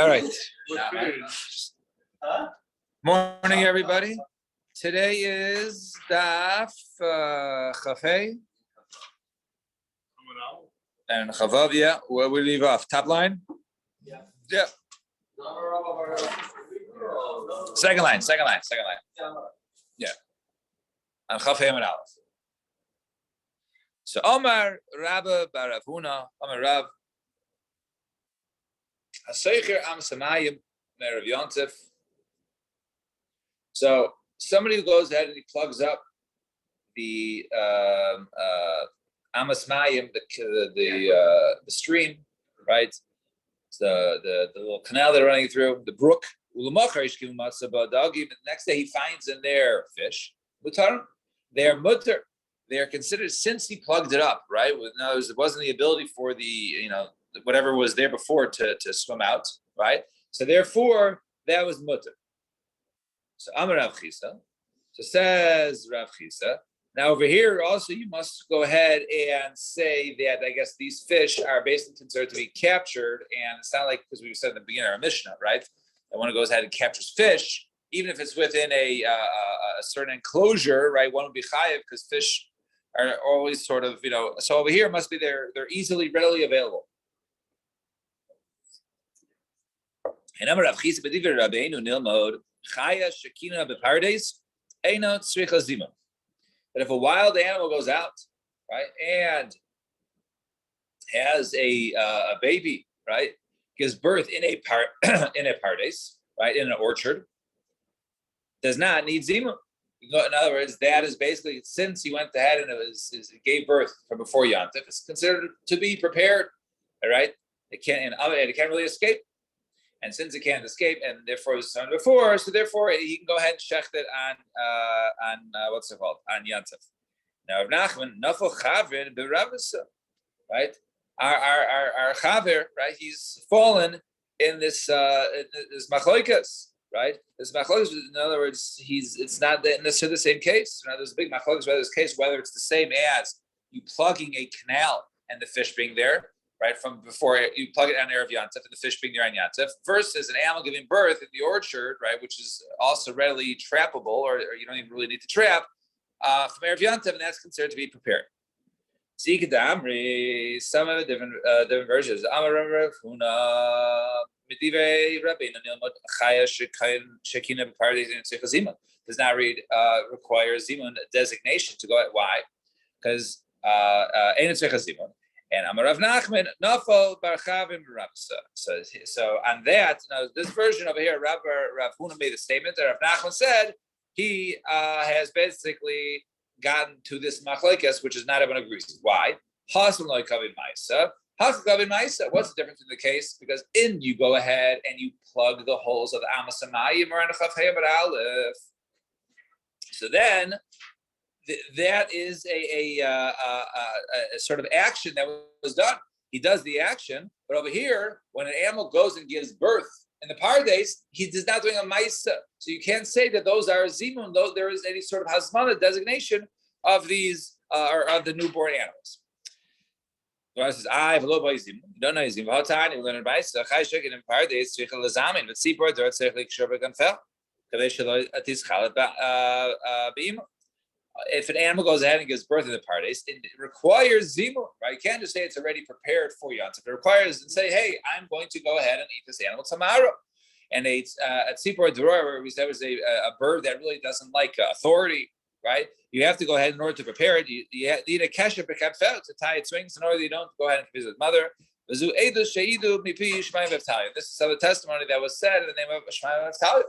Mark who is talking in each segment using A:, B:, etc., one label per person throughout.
A: All right. Morning, everybody. Today is Daf Chafei and Chavav. Yeah, where we leave off. Top line. Yeah. Second line. Yeah. And Chafei and Aleph. So Omar Rabba Baravuna Omar Rav Haseicher Am Samayim Merav Yontif. So somebody who goes ahead and he plugs up the Amas Mayim, the stream, right? The little canal they're running through, the brook. The next day he finds in there fish. They're mutter. They are considered, since he plugged it up, right? No, it wasn't the ability for the, whatever was there before to swim out, right? So therefore, that was mutter. So Amar Rav Chisa. So says Rav Chisa. Now over here also you must go ahead and say that I guess these fish are basically considered to be captured, and it's not like, because we said in the beginning of our Mishnah, right? That one who goes ahead and captures fish, even if it's within a certain enclosure, right? One would be chayiv because fish are always sort of, So over here it must be they're easily, readily available. And Amar Rav Chisa b'divrei Rabbeinu nilmod chaya shekina bepardes eino tzricha zima. That if a wild animal goes out, right, and has a baby, right, gives birth in a pardes, right, in an orchard, does not need zima. In other words, that is basically, since he went ahead and it gave birth from before Yontif, it's considered to be prepared, all right? It can't really escape. And since it can't escape, and therefore it was done before, so therefore he can go ahead and shecht it on what's it called? On Yantif. Now, Rav Nachman, Nafal Chavir B'Ravasa, right? Our Chavir, right? He's fallen in this machloikas, right? This machloikas, in other words, it's not necessarily the same case. There's a big machloikas about this case, whether it's the same as you plugging a canal and the fish being there, right, from before you plug it on Erev Yantif and the fish being there on Yantif, versus an animal giving birth in the orchard, right, which is also readily trappable, or you don't even really need to trap, from Erev Yantif, and that's considered to be prepared. Some of the different versions. Does not require zimun designation to go at. Why? Because and Amar Rav Nachman, Nafal Bar Chavim Rabsa. So on that, now this version over here, Rav Huna made a statement that Rav Nachman said he has basically gotten to this machlekes, which is not everyone agrees. Why? Hasan loy kavim ma'isa. Hasan kavim ma'isa. What's the difference in the case? Because you go ahead and you plug the holes of the Amos Hamayim or Chafei Aleph. So then, that is a sort of action that was done. He does the action, but over here, when an animal goes and gives birth in the pardes, he is not doing a ma'isa. So you can't say that those are zimun, though there is any sort of hasmana designation of these or of the newborn animals. The says, you don't know zimun. V'hatani, we learn in ma'isa. Chai shekin in pardes tzricha lezamin, but seaport there tzricha likshor beganfel. Kavei shelo atis chalet be'ima. If an animal goes ahead and gives birth in the pardes, it requires zimun, right? You can't just say it's already prepared for Yontif. It requires and say, hey, I'm going to go ahead and eat this animal tomorrow. And it's at Sipor Dror, where we said was a bird that really doesn't like authority, right? You have to go ahead in order to prepare it. You need a kesher bekapfel to tie its wings in order that you don't go ahead and visit mother. This is some of the testimony that was said in the name of Shmaya V'Avtalia.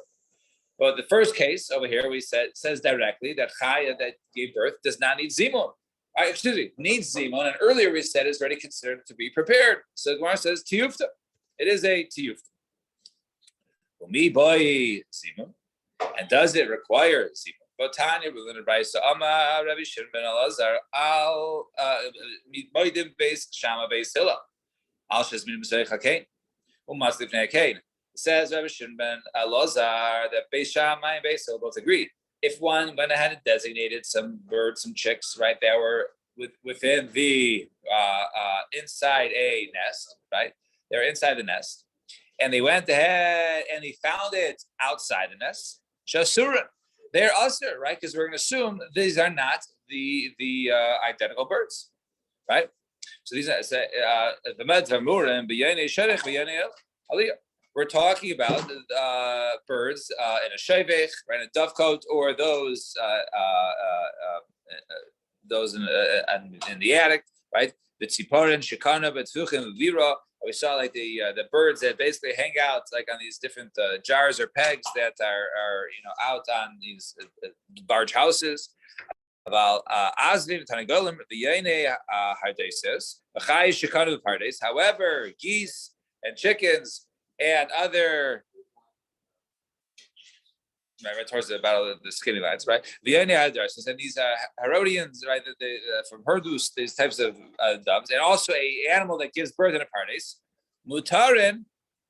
A: But the first case over here, we says directly that Chaya that gave birth does not need zimun. Needs zimun. And earlier we said is already considered to be prepared. So the Gemara says tiyufta. It is a tiyufta. Mi boy zimun. And does it require zimun? Botanya, we learned advice. So Amar Rabbi Shimon ben Elazar al mitmoidim beis shama beis hilla al shesmin b'seich hakein u'maslif ne'hakein. Says Rabbi Shimon ben Elazar that Beis Shammai and Beis Hillel both agreed. If one went ahead and designated some birds, some chicks, right, that were within the inside a nest, right, they're inside the nest, and they went ahead and they found it outside the nest, shasurin, they're usher, right? Because we're going to assume these are not the identical birds, right? So these are the medvamurim and b'yonei sherech b'yonei aliyah. We're talking about birds in a shevech, right, in a dovecote, or those in the attic, right? The tziporin, shikana, betfuchim, vira. We saw like the birds that basically hang out like on these different jars or pegs that are out on these large houses. About Azvim Tanagolim V'Yene Hardeses V'Chai Shikanu Pardes. However, geese and chickens and other right towards the battle of the skinny lads, right? V'Yene Hardeses, and these Herodians, right? They, from herdus, these types of doves, and also a animal that gives birth in a pardes. Mutarin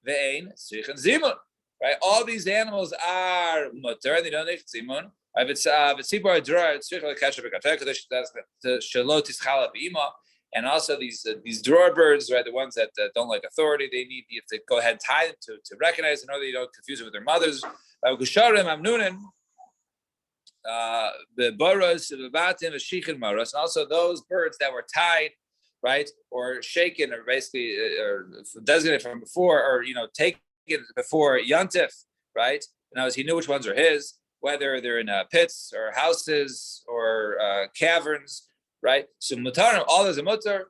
A: Ve'Ein Sichen Zimun. Right, all these animals are mutar, and they don't need zimun. And also these drawer birds, right? The ones that don't like authority, you have to go ahead and tie them to recognize in order you don't confuse them with their mothers. And also those birds that were tied, right, or shaken, or basically or designated from before, or taken before Yantif, right? Now, he knew which ones are his, whether they're in pits or houses or caverns, right? So mutarim, all is a mutar,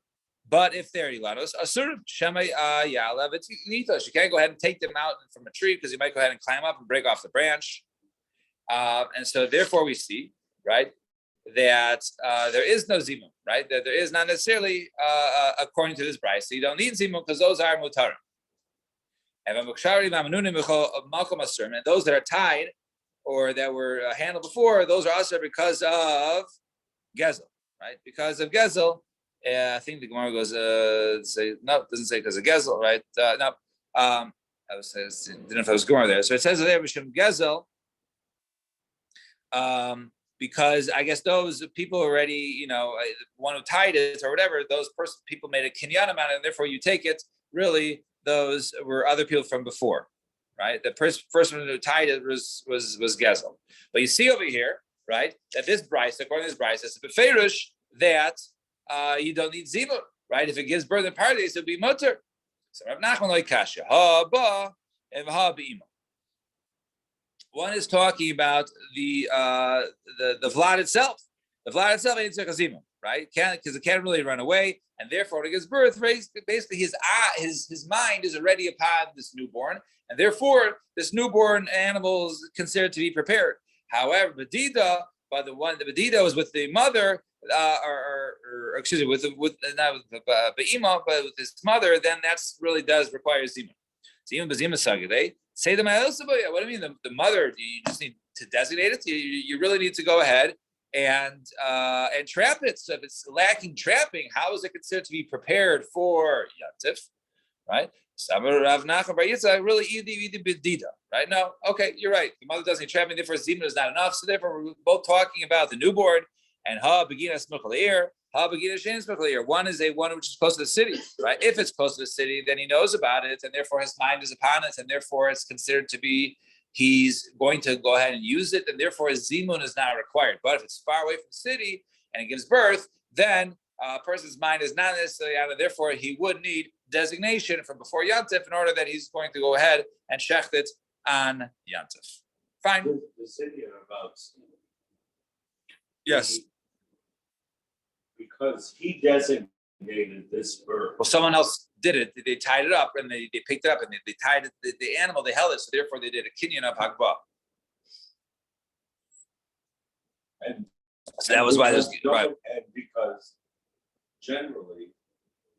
A: but if they're ilanos, asur shema ya'alev nitos. You can't go ahead and take them out from a tree because you might go ahead and climb up and break off the branch. And so therefore we see, right, that there is no zimun, right? That there is not necessarily according to this price. So you don't need zimun because those are mutarim. And those that are tied or that were handled before, those are also because of Gezel, right? Because of Gezel, I think the Gemara goes, say, no, it doesn't say because of Gezel, right? No, I didn't know if I was going there. So it says there, B'Shem Gezel, because I guess those people already, one who tied it or whatever, those people made a kinyan amount, and therefore you take it, really, those were other people from before, right? The first one who tied it was Gezel. But you see over here, right, that this Bryce, according to this Bryce, is a beferish that you don't need zimun, right? If it gives birth in parties, it would be mutter. So Rav Nachman like kasha ha ba and ha beima. One is talking about the vlad itself. The vlad itself ain't zimun, right? Because it can't really run away. And therefore, when it gives birth, basically his mind is already upon this newborn, and therefore this newborn animal is considered to be prepared. However, Bedida, by the Bedida was with the mother, or excuse me, not with the Be'ima, but with his mother, then that's really does require zimun. Zimun b'zima sagidei. Say the ma'el. What do you mean? The mother? You just need to designate it. You really need to go ahead and trap it. So if it's lacking trapping, how is it considered to be prepared for Yantif, right? Rav Nachman bar Yitzchak really idi bedida, right? No, okay, you're right. The mother doesn't need trapping, therefore zimun is not enough. So therefore, we're both talking about the newborn and ha begina smuchaleir, ha begina shein smuchaleir. One is one which is close to the city, right? If it's close to the city, then he knows about it, and therefore his mind is upon it, and therefore it's considered to be. He's going to go ahead and use it, and therefore his zimun is not required. But if it's far away from the city and it gives birth, then a person's mind is not necessarily on it. Therefore, he would need designation from before Yantif in order that he's going to go ahead and shecht it on Yantif. Fine.
B: The city are about.
A: Yes.
B: Because he designated this bird.
A: Well, someone else did it. They tied it up and they picked it up and they tied it, the animal, they held it. So therefore they did a kinyan of Hagbah.
B: And
A: so that was why there's right.
B: And because generally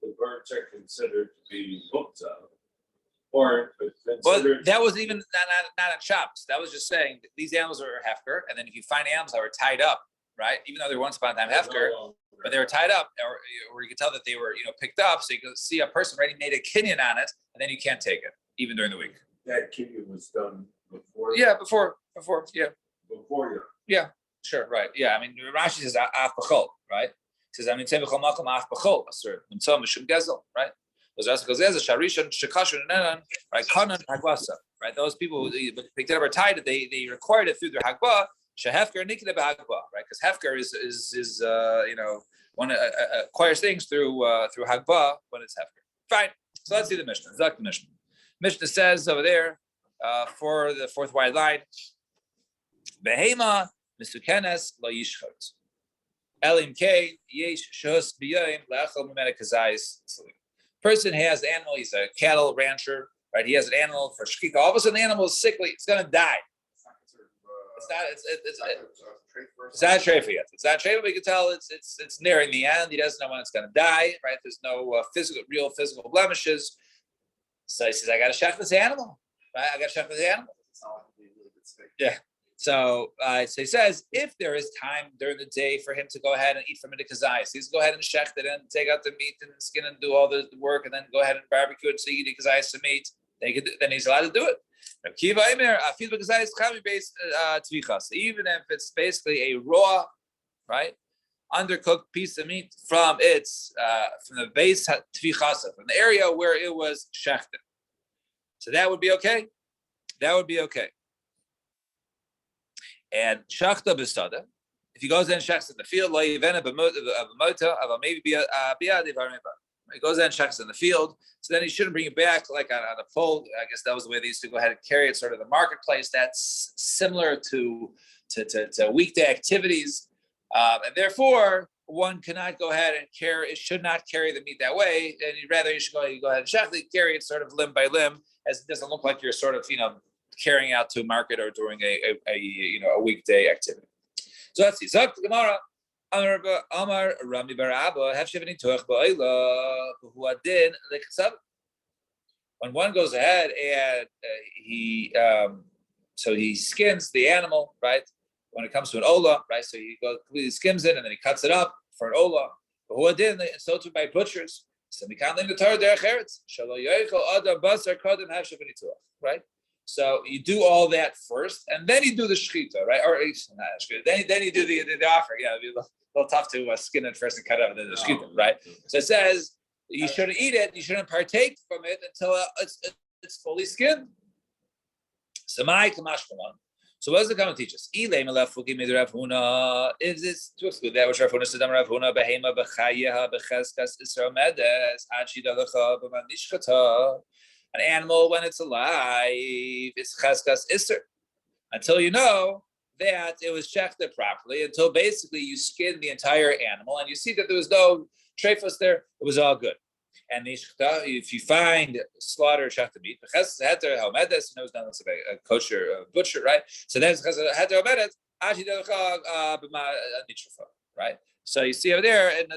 B: the birds are considered to be mukta, or
A: well, that was even not on Shabbos. That was just saying that these animals are hefker, and then if you find animals that were tied up, right, even though they were once upon a time hefker, but they were tied up, or you could tell that they were picked up, so you could see a person already made a kinyan on it, and then you can't take it even during the week.
B: That kinyan was done before.
A: Yeah, before. Yeah.
B: Before you.
A: Yeah. Sure. Right. Yeah. I mean, Rashi says af b'chol, right? He says, I mean, say b'chol makom af b'chol, asur, mitzvah mishum gezel, right? Right, kanan hagvasa. Right, those people who picked it up or tied it, they required it through their hagba. Shehefker nikda b'hagba. Right, because hefker is acquires things through hagba when it's hefker. Fine. So let's see the Mishnah. Zak the Mishnah. Mishnah says over there for the fourth wide line, behema misukenes lo yishchot. Elim K yesh shos b'yayim le'achol mimena kazayis. Person has an animal. He's a cattle rancher, right? He has an animal for shkika. All of a sudden, the animal is sickly. It's going to die. It's not a treifa yet. It's not a treifa, but you can tell it's nearing the end. He doesn't know when it's going to die, right? There's no real physical blemishes. So he says, "I got to shech this animal, right? I got to shech this animal." Yeah. So he says, if there is time during the day for him to go ahead and eat from the kazayis, he's go ahead and shech it and take out the meat and skin and do all the work, and then go ahead and barbecue it so you eat the kazayis to meat. Then he's allowed to do it. Even if it's basically a raw, right, undercooked piece of meat from the base tvichasa, from the area where it was shechted. So that would be okay. That would be okay. And shachta b'sada, if he goes in and shechs in the field, he goes in and shechs in the field, so then he shouldn't bring it back like on a pole. I guess that was the way they used to go ahead and carry it, sort of the marketplace. That's similar to weekday activities, and therefore one cannot go ahead and carry. It should not carry the meat that way, and you should go ahead and shech it, carry it sort of limb by limb, as it doesn't look like you're sort of carrying out to a market or doing a weekday activity. So let's see. Zok Gemara. Amar Rami Bar Abba have shivani tuach ba'ila who adin leksav. When one goes ahead and he skins the animal, right? When it comes to an ola, right? So he completely skims it and then he cuts it up for an ola. But who adin so too by butchers. So we can't leave the Torah derech eretz. Shalo yoichel adam basar kodem have shivani tuach, right? So you do all that first, and then you do the shechita, right? Or then you do the offering. Yeah, it'd be a little tough to skin it first and cut it up and then the shechita, right? So it says you shouldn't eat it, you shouldn't partake from it until it's fully skinned. So my kamashmalan. So what does the comment teach us? Is this to exclude that which Rav Huna said? Rav Huna behema bechayeha becheskas isra medes achi dalacha b'manishchata. An animal, when it's alive, it's cheskas iser. Until you know that it was shechted properly, until basically you skin the entire animal and you see that there was no treifos there, it was all good. And if you find slaughtered shechted meat, cheskas heter helmedes, knows done a kosher butcher, right? So then it's cheskas heter helmedes, achi delcha b'ma, right? So you see over there in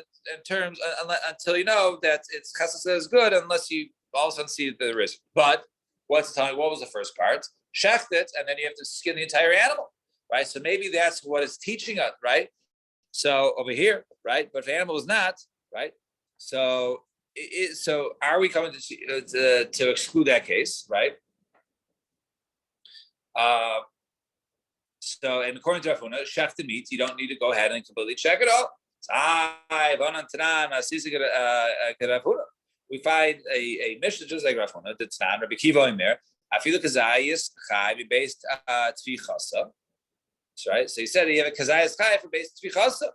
A: terms until you know that it's cheskas is good, unless you all of a sudden see that there is. But what's the time? What was the first part? Shecht it, and then you have to skin the entire animal, right? So maybe that's what it's teaching us, right? So over here, right? But if the animal is not, right? So so are we coming to exclude that case, right? So and according to Rav Huna, shechted meat, you don't need to go ahead and completely check it out. We find a Mishnah just like Rav Huna, that's not Rabbi Kiva in there. Afilu kazayis chai based tvichasa. Right. So he said you have a kazayis chai for based tvichasa,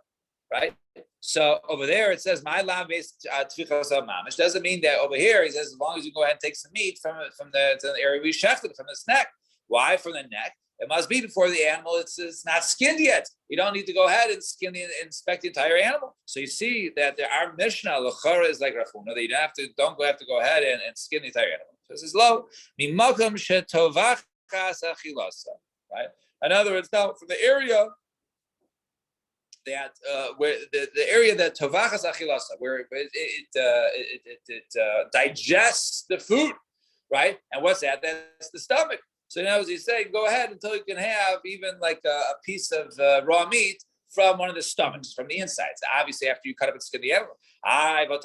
A: right? So over there it says my lam based tvichasa mamish. Doesn't mean that over here he says as long as you go ahead and take some meat from the area we shechted from the neck. Why from the neck? It must be before the animal it's not skinned yet. You don't need to go ahead and inspect the entire animal. So you see that our Mishnah l'chara is like Rav Huna, that you don't have to go ahead and skin the entire animal. So this is low. Mimakom shetovachas achilasa. Right. In other words, now from the area that where the area that tovachas achilasa, where it digests the food, right? And what's that? That's the stomach. So now, as he's saying, go ahead until you can have even like a piece of raw meat from one of the stomachs, from the insides. Obviously, after you cut up and skin the animal. It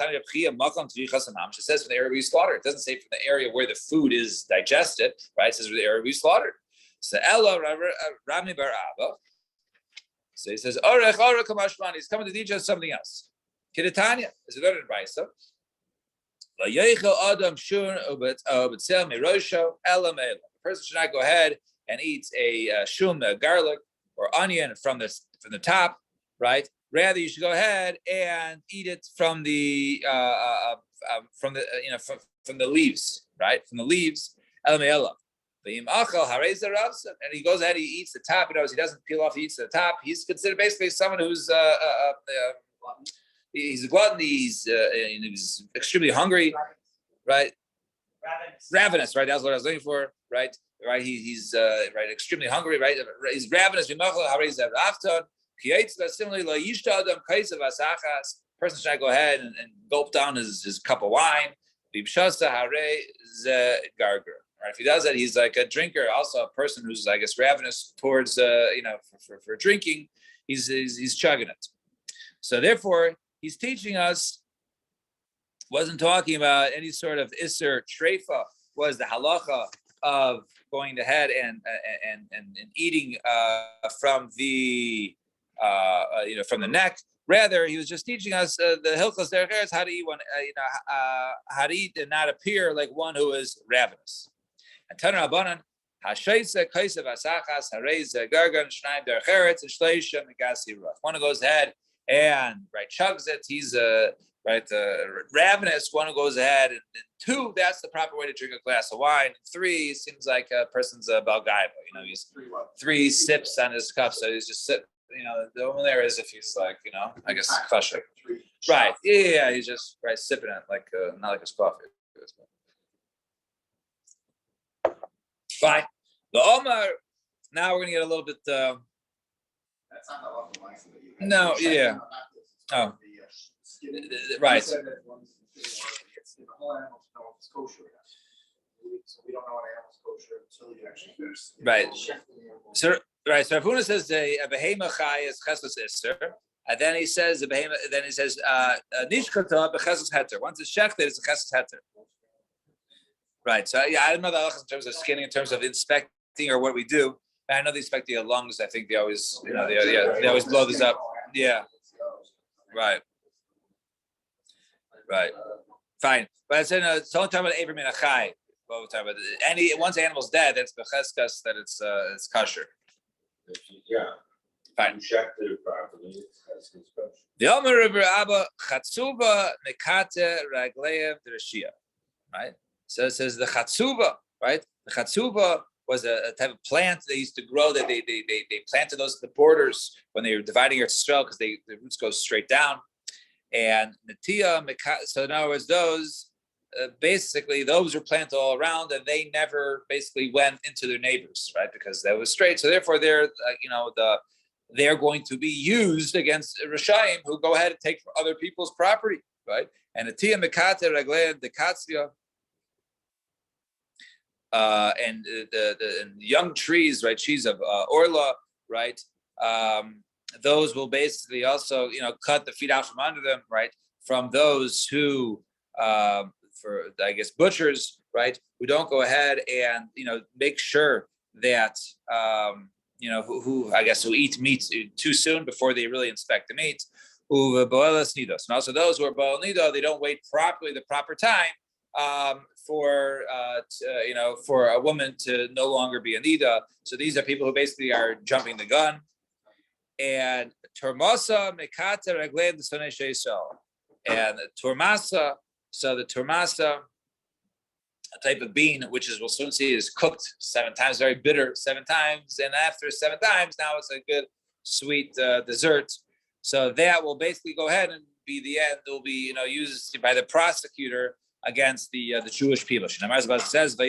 A: says from the area we slaughtered. It doesn't say from the area where the food is digested, right? It says from the area we slaughtered. So Ella Rami Bar Abba. So he says, he's coming to teach us something else. Kidatanya is learned in Brisa. The person should not go ahead and eat a shum, a garlic or onion from the top, right? Rather, you should go ahead and eat it from the from the leaves, right? From the leaves. And he goes ahead, he eats the top. He doesn't peel off. He eats the top. He's considered basically someone who's he's a glutton. He's extremely hungry, right? Ravenous, right? That's what I was looking for, right? Right? He's right, extremely hungry, right? He's ravenous. Similarly, person should not go ahead and gulp down his cup of wine. Right? If he does that, he's like a drinker. Also, a person who's, I guess, ravenous towards, for drinking. He's chugging it. So therefore, he's teaching us. Wasn't talking about any sort of isser treifa. Was the halacha of going ahead and eating from the from the neck. Rather, he was just teaching us the hilchos derech eretz, how to eat how to eat and not appear like one who is ravenous. And Tanur Rabbanan, Hashaisa Kaisav Asachas Harez Gargan Shnaim Derech Eretz and Shleisha Megasi Ruach. One who goes ahead and chugs it, he's ravenous. One who goes ahead and two, that's the proper way to drink a glass of wine. And three seems like a person's a balgaiba. He's three sips on his cup, so he's just sitting. The only there is if he's like, I guess kosher. Right. Yeah, he's just sipping it like not like his coffee. Fine. The Omar. Now we're gonna get a little bit. That's not the local license that you have. No. Yeah. Oh. Right. The whole animal to know if it's kosher. So we don't know an animal's kosher until you actually finish. Right. So Rav Huna says a behema chai is chesus iser, and then he says a behema. Then he says nishkata bechesus heter. Once it's shechted, it's a chesus heter. Right. So I don't know the halachas in terms of skinning, in terms of inspecting or what we do. I know they inspect the lungs. I think they always, they always blow this up. Yeah. Right. Right. Fine. But I said it's only talking about Abram and Achai. Once the animal's dead, that's becheskas, that it's kosher.
B: Yeah.
A: Fine.
B: You checked it properly.
A: The Omer Rebbe Abba Chatzuba Nekate Ragleim Dreshia. Right. So it says the Chatzuba. Right. The Chatzuba was a type of plant they used to grow that they planted those at the borders when they were dividing Eretz Yisrael because the roots go straight down. And Natia, so in other words, those basically those were planted all around, and they never basically went into their neighbors, right? Because that was straight. So therefore, they're they're going to be used against Rishayim who go ahead and take other people's property, right? And Natia Mekate Raglei Dekatzia. And the young trees, right? Trees of orla, right? Those will basically also, cut the feet out from under them, right? From those who, for I guess butchers, right? Who don't go ahead and make sure that who eat meat too soon before they really inspect the meat. And also those who are boel nido, they don't wait properly the proper time. For a woman to no longer be a nida. So these are people who basically are jumping the gun. And turmasa mekata reglei l'sonei sheisol. And turmasa, so the turmasa, a type of bean, which we'll soon see, is cooked 7 times, very bitter 7 times, and after 7 times, now it's a good sweet dessert. So that will basically go ahead and be the end. It will be used by the prosecutor against the Jewish people. It says, right?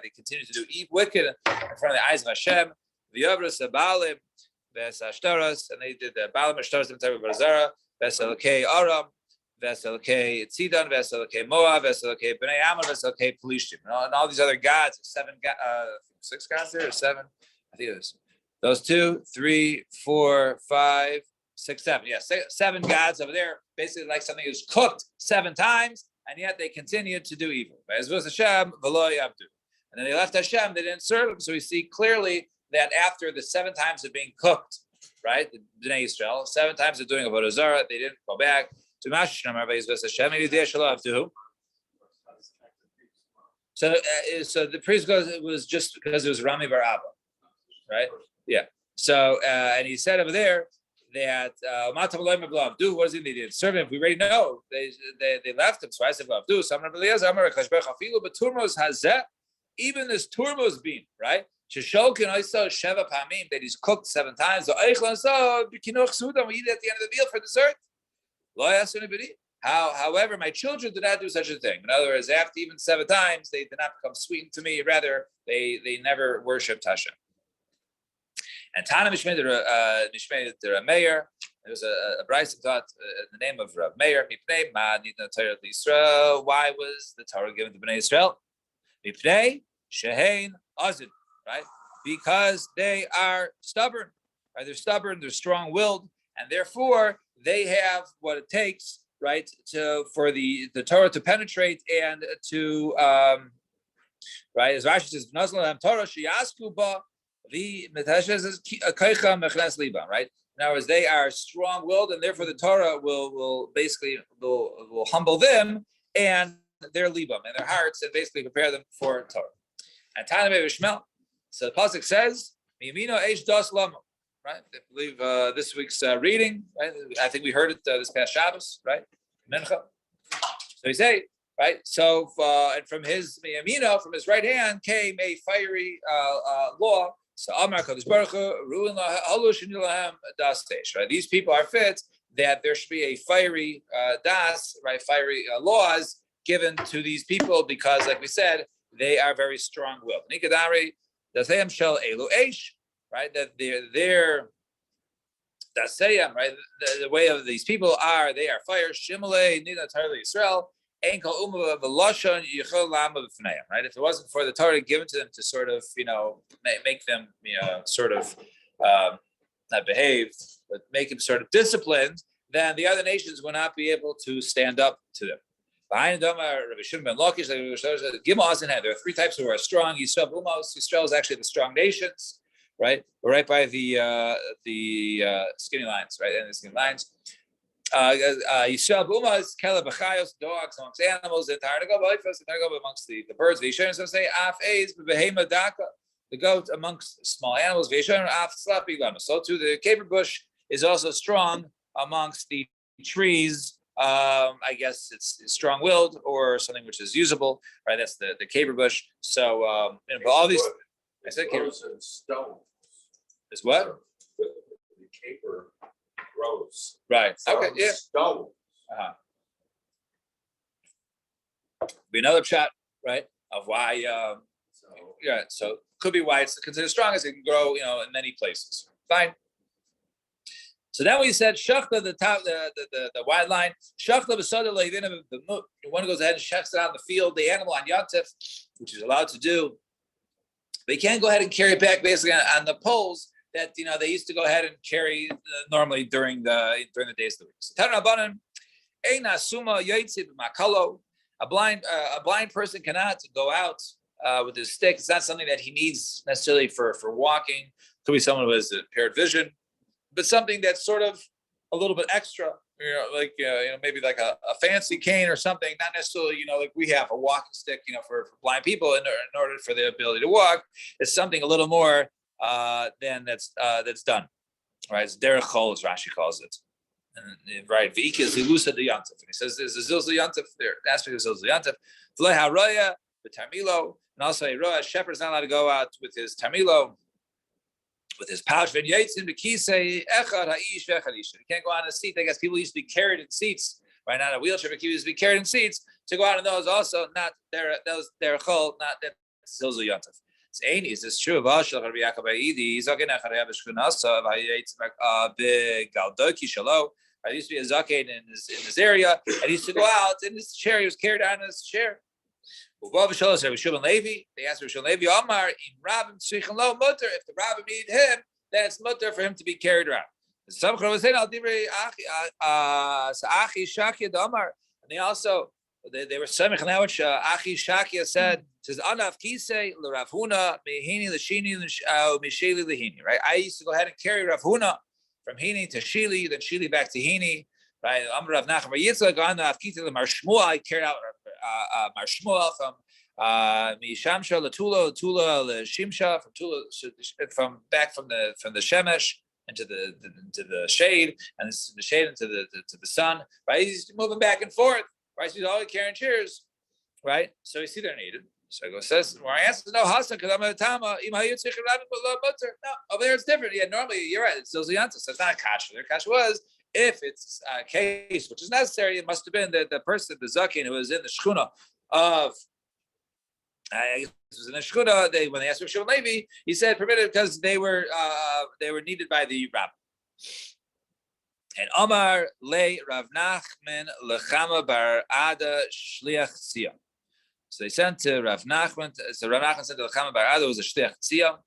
A: They continue to do wicked in front of the eyes of Hashem. And they did the Baalim Ashtaras, the type of Barzara, Veselokei Aram, Veselokei Tzidon, Veselokei Moab, Veselokei Bnei Ammon, Veselokei Pelishtim. And all these other gods, 6 gods there, or 7? I think it was those 2, 3, 4, 5, 6, 7. Yeah, 7 gods over there, basically like something that's cooked 7 times, and yet they continued to do evil. And then they left Hashem, they didn't serve him. So we see clearly that after the 7 times of being cooked, right, the Bnei Yisrael, 7 times of doing Avodah Zarah, they didn't go back. So so the priest goes, it was just because it was Rami Bar Abba, right? Yeah. So and he said over there that what does he need? Serve him. We already know they left him. So I said, do even this turmos bean, right? Sheshokin also sheva pamim that he's cooked 7 times. So eichlan so b'kinuch sudam we eat at the end of the meal for dessert. Lo yasu anybody. However, my children did not do such a thing. In other words, after even 7 times, they did not become sweetened to me. Rather, they never worshipped Hashem. And Tana Mishmei the Meir. There was a Bryce taught the name of Rav Meir. Why was the Torah given to Bnei Israel? Mipnei shehein azid, right? Because they are stubborn. Right? They're stubborn. They're strong-willed, and therefore they have what it takes, right, for the Torah to penetrate and to right. As Rashi says, Torah sheyasku ba the Metashes is kaicha mechnes liba, right? In other words, they are strong-willed, and therefore the Torah will basically humble them and their libam and their hearts, and basically prepare them for Torah. And Tana Bevishmel. So the pasuk says, "Mimino eish das lamo," right? I believe this week's reading. Right? I think we heard it this past Shabbos, right? Mincha. So he say, right? So and from his Miyamino, from his right hand, came a fiery law. So Amar Kadosh Baruch Hu, Ruin Halush Nilahem Das Tesh. Right? These people are fit that there should be a fiery das, right? Fiery laws given to these people because, like we said, they are very strong-willed. Nikadari Dasayam Shel Elu Eish, right? That they're Dasayam, right? The way of these people are they are fire. Shimale Nina Tarli Israel. Right? If it wasn't for the Torah given to them to sort of, make them, sort of not behave, but make them sort of disciplined, then the other nations will not be able to stand up to them. Behind them are Rabbi Shimon ben Lakish, there are 3 types who are strong. Yisrael is actually the strong nations, right? We're right by the skinny lines, right? And the skinny lines. Yisrael Buma is Kela B'chayos, dogs amongst animals, and Tarnago amongst the birds. The Yisrael say Af Eis Behema Daka, the goat amongst small animals. Yisrael Af Slapi Lama. So too, the caper bush is also strong amongst the trees. I guess it's strong-willed or something which is usable, right? That's the caper bush. So, but all these, I said caper.
B: Stone.
A: Is what?
B: The caper grows.
A: Right. Okay. Yeah.
B: Stone.
A: Be another shot, right? Of why. Yeah. So could be why it's considered strong as it can grow, in many places. Fine. So then we said shachta, the top, the wide line. Shachta b'sada le'ivin, the one who goes ahead and shechs it out in the field, the animal on Yantif, which is allowed to do. They can't go ahead and carry it back basically on the poles that they used to go ahead and carry normally during the days of the week. So Tanabanan, Eina Suma Yaitzi Makalo. A blind person cannot go out with his stick. It's not something that he needs necessarily for walking. Could be someone who has impaired vision, but something that's sort of a little bit extra, maybe like a fancy cane or something, not necessarily, like we have a walking stick, for blind people in order for their ability to walk. It's something a little more than that's done, right? It's derech chol, as Rashi calls it, and, right? V'ika zilusa de yantif, and he says there's a zilzul yantif there, aspect of zilzul yantif. V'lei haroya v'tarmilo, and also a roya shepherd's not allowed to go out with his tarmilo, with his pouch. He can't go on a seat. I guess people used to be carried in seats, right? Not a wheelchair, but people used to be carried in seats. To go out in those also, not they're chol, not that zilzul yantif. It's Aini. Is this true? He's there used to be a zaken in his area, and he used to go out in his chair. He was carried out in his chair. They asked Rishon Levi, Omar, if the rabbim need him, then it's mutter for him to be carried around. And they also they were semich on which Achi Shakia said, says Anaf Kisei Rav Huna Mehini Lashini Misheli Lahini. Right, I used to go ahead and carry Rav Huna from Hini to Shili, then Shili back to Hini. right? Amr Rav Nachman Bar Yitzchak gone to Afkita the Mar Shmuel. Carried out Mar Shmuel from Mishamsha Latula Shimsha from back from the Shemesh into the shade, and this is the shade into the sun, right? He's moving back and forth, right? So he's always carrying chairs, right? So you see they're needed. So I go says, well, I answer no Hassan because I'm a Tama. No, over there it's different. Yeah, normally you're right. It's still Zianta, so it's not a kasha. Their kasha was if it's a case which is necessary. It must have been the person, the zakin who was in the shchuna of. This was in the shchuna. When they asked for Shimon Levi, he said permitted because they were needed by the rabbi. And Omar le Rav Nachman lechama bar Ada shliach tzia. So they sent to Rav Nachman. So Rav Nachman sent to lechama bar Ada was a shliach tzia.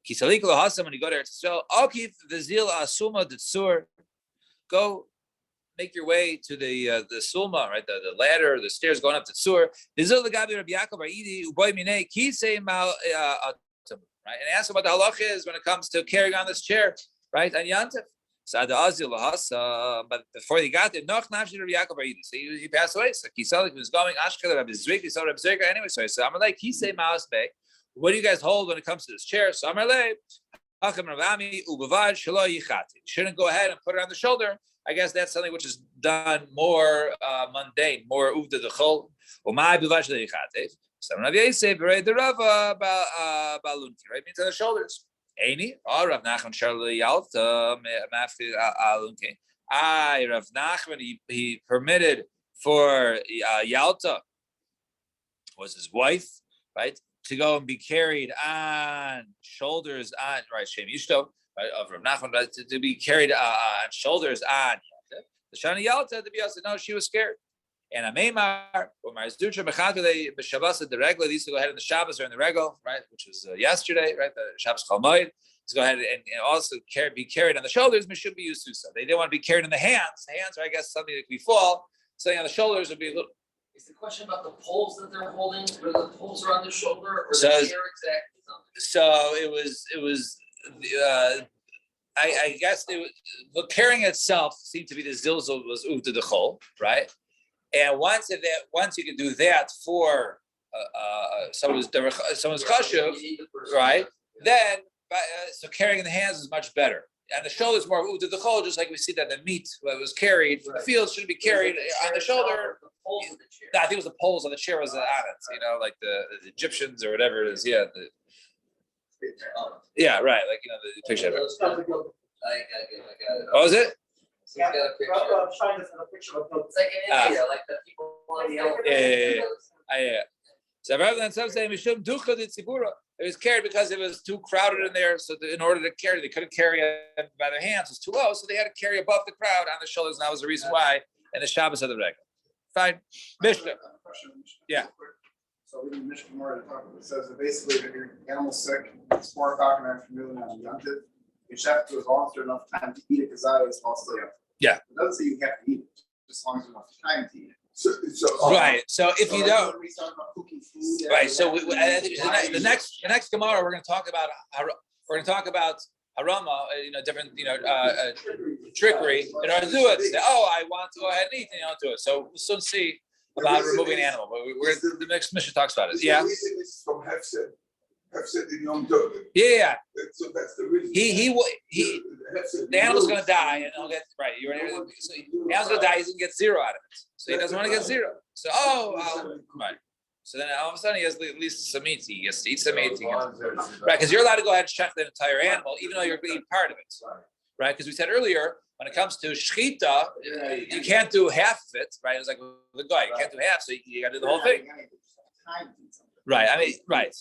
A: Kisalik lohasam when you go to Eretz Yisrael. Akif v'zil asuma d'tzur. Go. Make your way to the sulma, right? The ladder, the stairs going up to Tzur. Right? And ask him what the halach is when it comes to carrying on this chair, right? And Yantif. But before he got there, so he passed away. So he was going Ashkelon Rabbi Zrik, he saw Rabbi Zrik anyway. So I said, Amalei, Kisei Maas Bey. What do you guys hold when it comes to this chair? So Amalei, shouldn't go ahead and put it on the shoulder. I guess that's something which is done more mundane, more uvda dechol. Umay bivash leichatev. So Rav Yosef bereid the Rava balunki, right? Means on the shoulders. Eini, or Rav Nachman Charlie Yalta mafti alunki. Rav Nachman he permitted for Yalta was his wife, right, to go and be carried on shoulders on right Shem Yishto. Right, of Rav Nachman to be carried on shoulders on the Shani Yalta to be able to know she was scared. And Ameimar or Marzutra Mechatu they Shabbos at the regular. They used to go ahead in the Shabbos or in the regal, right, which was yesterday, right, the Shabbos Chalmoid. To go ahead and also be carried on the shoulders, but should be used to so. They didn't want to be carried in the hands. The hands are, I guess, something that we fall. Something on the shoulders would be a little.
C: Is the question about the poles that they're holding, whether the poles are on their shoulder or the chair exactly?
A: So it was. I guess the carrying itself seemed to be the zilzul was uvda dechol, right? And once you can do that for someone's chashuv, right? Then so carrying in the hands is much better. And the shoulder is more uvda dechol, just like we see that the meat that was carried from the field shouldn't be carried on the shoulder.
C: The poles of the chair.
A: I think it was the poles on the chair was on it, like the Egyptians or whatever it is. Yeah. Yeah, right. Like the picture.
C: I got it.
A: What was it?
C: So he's got a picture. It's like in India, like the people on the elephant.
A: Yeah. So rather than some saying Mishum Ducha de Tzibura, it was carried because it was too crowded in there. So in order to carry, they couldn't carry it by their hands. It was too low, so they had to carry above the crowd on the shoulders, and that was the reason why. And the Shabbos of the regular. Fine. Mishnah. Yeah.
D: So we didn't Mishnah more to talk about. It says that basically if your animal's sick, it's 4 o'clock in the afternoon on Yantiv, you should have to volunteer enough time to eat it because I was false up.
A: Yeah.
D: It doesn't say you have to eat it, just as long as you have time to eat it.
A: Right. So if you don't,
D: when we talk about cooking food,
A: right. So I think the next Gemara we're going to talk about harama, different, trickery in order to do it. Say, I want to go ahead and eat, and you don't do it. So we'll soon see about removing an animal, but the next mission talks about it. Yeah.
E: From Hefset in Yom Tov.
A: Yeah.
E: So that's the reason.
A: The animal's going to die, and he'll get right. The animal's going to die. He's going to get 0 out of it, so he doesn't want to get 0. So right. So then all of a sudden he has at least some meat. He gets to eat some meat. Right, because you're allowed to go ahead and check the entire animal, even though you're eating part of it. Right, because we said earlier, when it comes to shechita, you can't do half of it. Right, it's like the guy, you can't do half, so you got to do the whole thing. Right, right.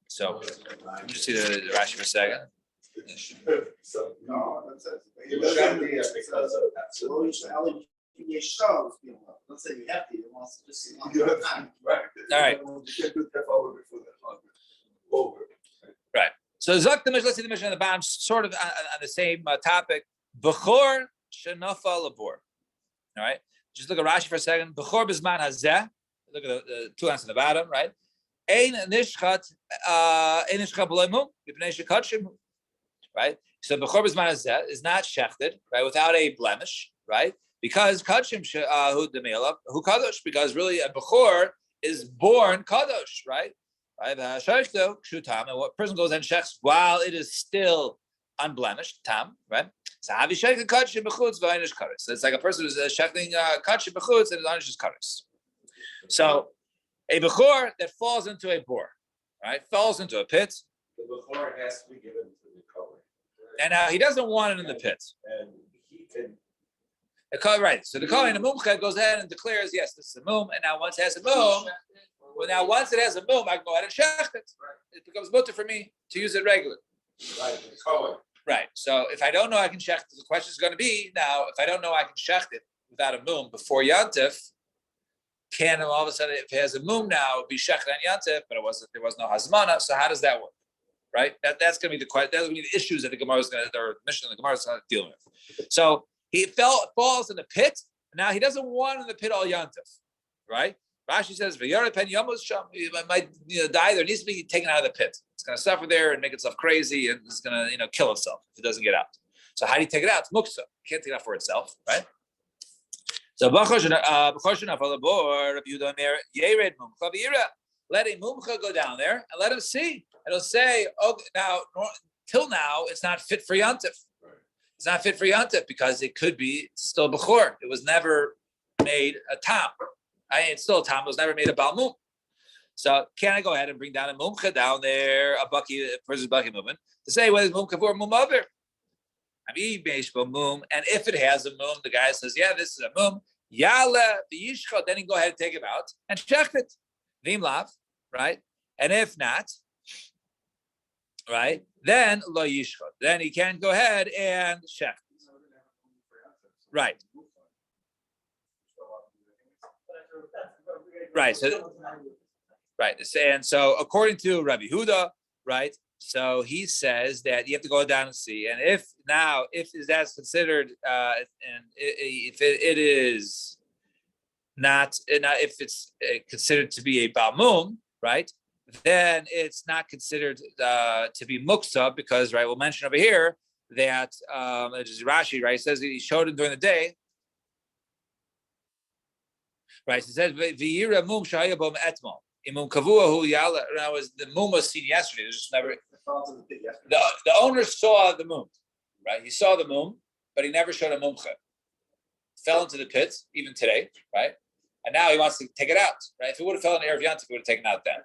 A: So let me just see the Rashi for a second.
D: No, that's it. Because of let's say you have to, wants to just time.
E: Right.
A: All right. Right. So Zak the Mishnah, let's see the Mishnah on the bottom, sort of on the same topic. Bechor shenafa labor. All right. Just look at Rashi for a second. Bechor bisman hazeh. Look at the 2 lines on the bottom, right? Ein nishchat b'loimu b'pnei shekatshim. Right. So bechor bisman hazeh is not shechted, right, without a blemish, right? because kachim who kadosh, because really a bechor is born kadosh, right? Right, and what person goes and shechs while it is still unblemished, tam, right? So it's like a person who's shechting kachim bechutz and his onish is kadosh. So a bechor that falls into a bore, right? Falls into a pit.
B: The before has to be given to the kohen.
A: And now he doesn't want it in the pit.
B: And he can.
A: Right. So the kohen, the mumcha, goes ahead and declares, yes, this is a mum. And now once it has a mum, once it has a mum, I can go ahead and shecht it. It becomes mutter for me to use it regularly.
B: Right, the kohen.
A: Right. So if I don't know I can shecht it, the question is going to be now, if I don't know I can shecht it without a mum before Yantif, can all of a sudden, if it has a mum now, be shecht on Yantif, but there was no hazmana. So how does that work? Right? That's going to be the question. That's going to be the issues that the Gemara is going to, or mission of the Gemara is going to deal with. So he falls in the pit. And now he doesn't want in the pit all Yantif. Right? Rashi says, he might die there. It needs to be taken out of the pit. It's going to suffer there and make itself crazy, and it's going to kill itself if it doesn't get out. So how do you take it out? It's muksa. You can't take it out for itself, right? So let a mumcha go down there and let him see. It'll say, oh, till now, it's not fit for Yantif. It's not fit for Yantif because it could be still bechor. It was never made a tam. It's still a tam. It was never made a balmum. So can I go ahead and bring down a mumcha down there, a person's bucky movement, to say whether it's mumcha or mum other? And if it has a mum, the guy says, yeah, this is a mum. Yala b'yishcha, then he can go ahead and take it out and check it. Vimlav, right? And if not, right, then lo yishcha. Then he can go ahead and check. Right. Right. So, right. And so according to Rabbi Huda, right, so he says that you have to go down and see. And if that's considered, and if it is not, if it's considered to be a balmum, right, then it's not considered to be muksa because, right, we'll mention over here that Rashi, right, says he showed it during the day. Right, it says v'yira mum shaya bom etmol. Imum kavua hu yala. Now, the mum was seen yesterday. There's just never. The owner saw the mum, right? He saw the mum, but he never showed a mumcha. Fell into the pit even today, right? And now he wants to take it out, right? If it would have fell in Erev Yantif, he would have taken it out then.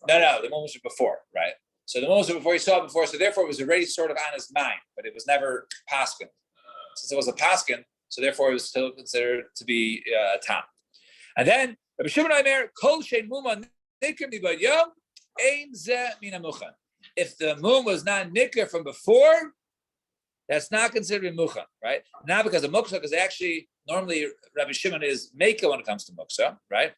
A: No, the mum was before, right? So the mum was before he saw it before, so therefore it was already sort of on his mind, but it was never paskin. Since it was a paskin. So therefore, it was still considered to be a tam. And then Rabbi Shimon Aimer, Kol Shein Muma Nikr Mibad Yom Ein Zeh Mina Muchan. If the moon was not nikr from before, that's not considered muchan, right? Not because of muksa, because actually normally Rabbi Shimon is meka when it comes to muksa, right?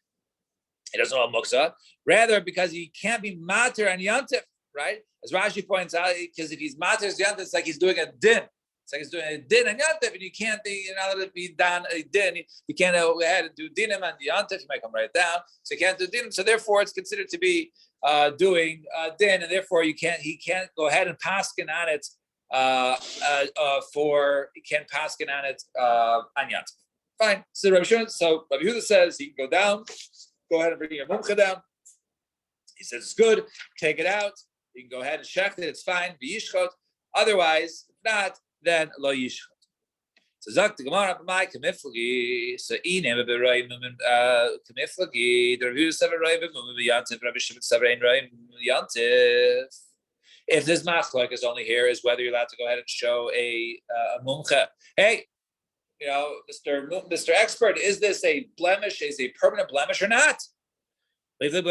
A: He doesn't know muksa. Rather, because he can't be mater and yantif, right? As Rashi points out, because if he's mater and yantif, it's like he's doing a din. It's like he's doing a din and yantif, and you can't be, be done a din. You can't go ahead and do dinim and yantif. You might come right down, so you can't do dinim. So therefore, it's considered to be doing din, and therefore he can't go ahead and paskin on it he can't paskin on it on yantif. Fine. So Rabbi Yehuda says he can go ahead and bring your mumcha down. He says it's good. Take it out. You can go ahead and check it. It's fine. V'yishchot. Otherwise, if not, then lo yishchot. So zak the Gemara b'mai kamiflagi. So inem b'rayim kamiflagi. The Rabbi Yehuda said b'rayim b'yantiv. Rabbi Shimon said b'rayim b'yantiv. If this machlok is only here, is whether you're allowed to go ahead and show a mumcha. Hey, Mr. Expert, is this a blemish? Is a permanent blemish or not? Why didn't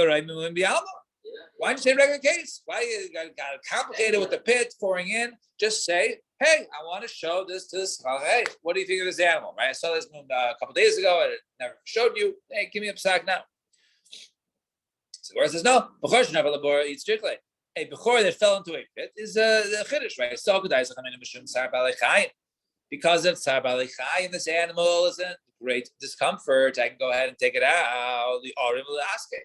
A: you say regular case? Why you got complicated with the pit pouring in? Just say, hey, I want to show this to this. Hey, what do you think of this animal? Right? I saw this moon a couple days ago. I never showed you. Hey, give me a psak now. So where it says no, Bechor never labor eats strictly. A Bechor that fell into a pit is a chiddush, right? So because of Tsar Balei Chayim, this animal is in great discomfort. I can go ahead and take it out. The Orim Laske,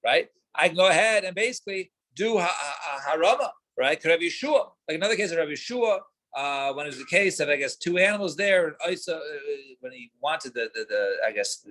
A: right? I can go ahead and basically do harama, right? Rabbi Yeshua, like another case of Rabbi Yeshua, when it was the case of, I guess, two animals there, and also when he wanted I guess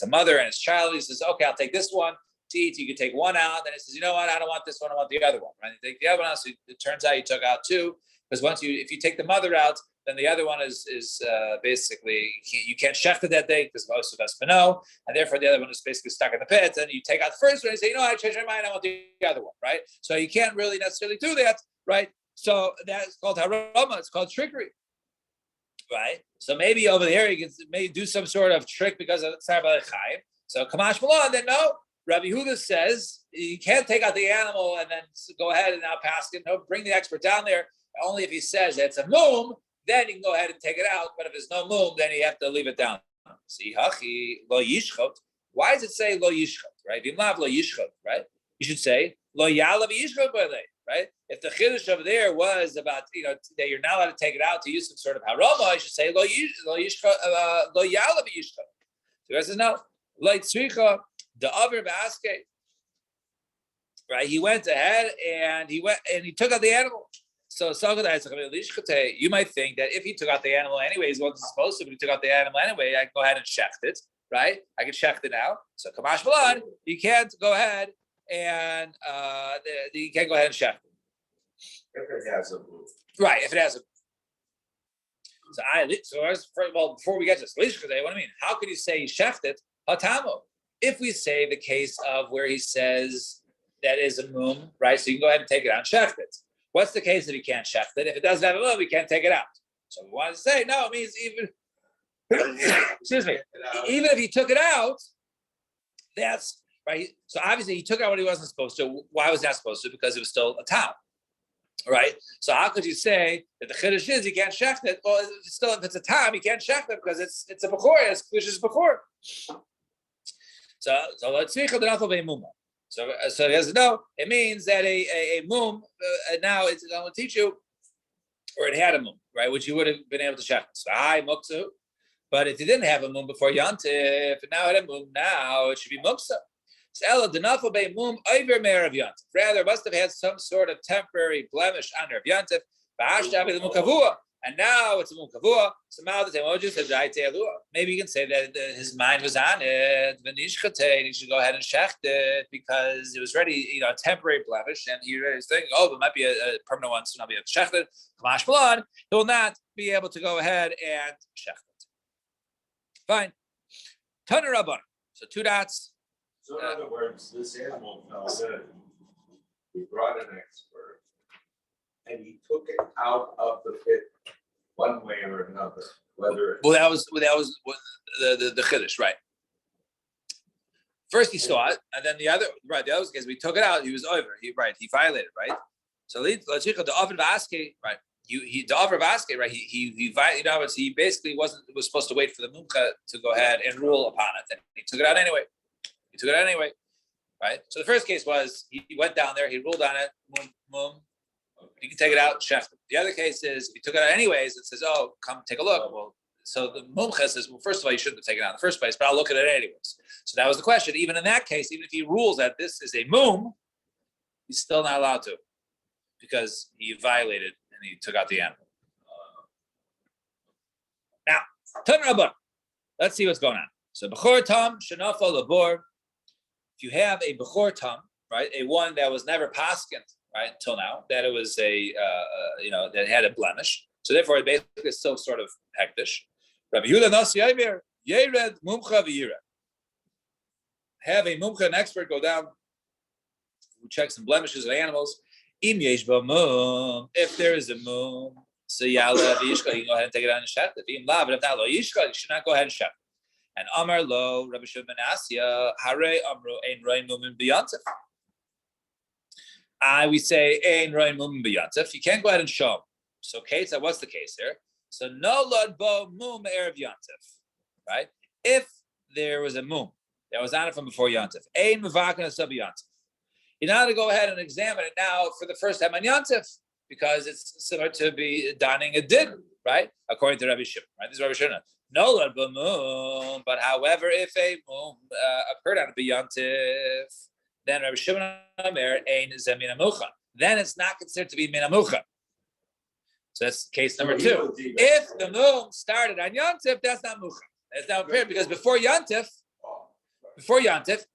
A: a mother and his child, he says, okay, I'll take this one to eat. You can take one out. Then he says, you know what? I don't want this one. I want the other one. Right? You take the other one out. So it turns out you took out two, because if you take the mother out, then the other one is basically you can't shech it that day because most of us know, and therefore the other one is basically stuck in the pit. And you take out the first one and say, you know, I changed my mind. I want the other one. Right? So you can't really necessarily do that. Right? So that's called harama. It's called trickery, right? So maybe over there you can maybe do some sort of trick because of tzar b'lechaim. So kamash malon, then no. Rabbi Huda says you can't take out the animal and then go ahead and now pass it. No, bring the expert down there. Only if he says it's a mum, then you can go ahead and take it out. But if it's no mum, then you have to leave it down. See, hachi lo yishchot. Why does it say lo yishchot? Right? V'imlav lo yishchot. Right? You should say lo yalav yishchot b'alei. Right? If the chiddush over there was about, that you're not allowed to take it out to use some sort of harama, I should say lo yishchot lo yalav yishchot. So he says no. Lo tzricha the other basket. Right? He went ahead and he took out the animal. So you might think that if he took out the animal anyways, he wasn't supposed to, but he took out the animal anyway, I can go ahead and shecht it, right? I can shecht it now. So kamash malan, you can't go ahead and you can't go ahead and shecht it.
B: If it has a move.
A: Right, if it has a before we get to this, what do I mean? How could you say shecht it? Hatamo. If we say the case of where he says that is a mum, right? So you can go ahead and take it out and shecht it. What's the case if you can't shecht it? If it doesn't have a mum, we can't take it out. So we want to say, no, it means even, excuse me, even if he took it out, that's right. So obviously he took out what he wasn't supposed to. Why was he not supposed to? Because it was still a town, right? So how could you say that the chiddush is you can't shecht it? Well, if it's a town, you can't shecht it because it's a bechor, it's klishes bechor. So let's see the nafal be'muma. So he says, no, it means that a mum, now I'm going to teach you, or it had a mum, right, which you would have been able to check. So I muksu, but if you didn't have a mum before yantif, and now it had a mum, now it should be muksa. So ella denafal be mum over mer of yantif. Rather, must have had some sort of temporary blemish on her yantif. And now it's a mum kavua. So now the Temoji says, maybe you can say that his mind was on it. He should go ahead and shecht it because it was already, a temporary blemish, and he was thinking, it might be a permanent one, so not be able to shecht it. Kamash Malon, he will not be able to go ahead and shecht it. Fine. Taner Rabban. So 2 dots.
B: So in other words, this animal fell in. We brought an expert, and he took it out of the pit one way or another.
A: That was the chiddush, right? First he saw it, and then the other was because we took it out. He was over. He violated, right? So the oven basket, right? The oven basket, right? He violated. He basically was supposed to wait for the mumcha to go ahead and rule upon it, and he took it out anyway. Right? So the first case was he went down there, he ruled on it, mum. You can take it out, shecht it. The other case is if you took it out anyways, it says, come take a look. Well, so the mumcha says, well, first of all, you shouldn't have taken it out in the first place, but I'll look at it anyways. So that was the question. Even in that case, even if he rules that this is a mum, he's still not allowed to because he violated and he took out the animal. Now, Tan Rabban, let's see what's going on. So bechor tam shenafa labor. If you have a bechor tam, right, a one that was never paskent, right, until now, that it was that had a blemish. So therefore, it basically is still sort of hektish. Rabbi Yehuda Nasi Yair Yered Mumcha V'Yira. Have a mumcha, an expert, go down who checks some blemishes of animals. Im yesh mum. If there is a mum, so yala v'yishka, you can go ahead and take it out and shecht it. Im la, but if not lo yishka, you should not go ahead and shecht it. And Amar lo Rabbi Shimon ben Asya Hare Amru Ein Roin Mumin B'Yantif. We say Ein Roin Mumin B'Yantif. You can't go ahead and show him. So case, what's the case here? So no lod bo mum erev Yantif, right? If there was a mum that was on it from before Yantif, Ein Mevakan Sub Yantif. You're not going to go ahead and examine it now for the first time on Yantif because it's similar to be donning a din, right? According to Rabbi Shimon, right? This is Rabbi Shimon. No lad b'mum, but however, if a mum occurred on a b'yantif, then Rabbi Shimon Omer ein ze min hamucha. Then it's not considered to be min hamucha. So that's case number 2. If the moon started on Yontif, that's not Mucha. That's not prepared because before Yontif,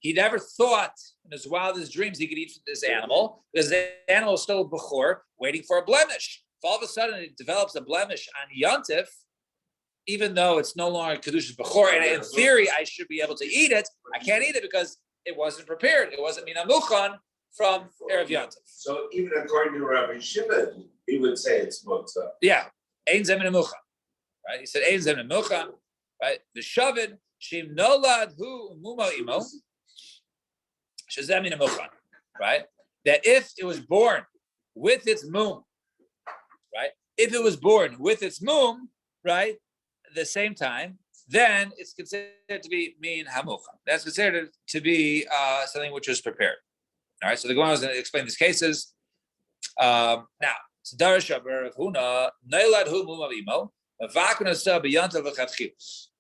A: he never thought in his wildest dreams he could eat this animal because the animal is still before waiting for a blemish. If all of a sudden it develops a blemish on Yontif, even though it's no longer Kedushas Bechor, and in theory I should be able to eat it, I can't eat it because it wasn't prepared. It wasn't Mina Muchan from Erev Yontif.
B: So even according to Rabbi Shimon, he would say it's Mutza.
A: Yeah. Ein Zeh Mina Muchan. Right? He said Ein Zeh Mina Muchan. Right? The Shavin, Shim Nolad Hu Muma Imo. Shazeh Mina Muchan. Right? That if it was born with its mum, right? If it was born with its mum, right? At the same time, then it's considered to be min hamucha. That's considered to be something which was prepared. All right, so the Gemara is going to explain these cases. Now, so Darash Rav Huna Neilad Hu Mum Avimo V'Vakuna Sa B'Yantav V'Chatchilus.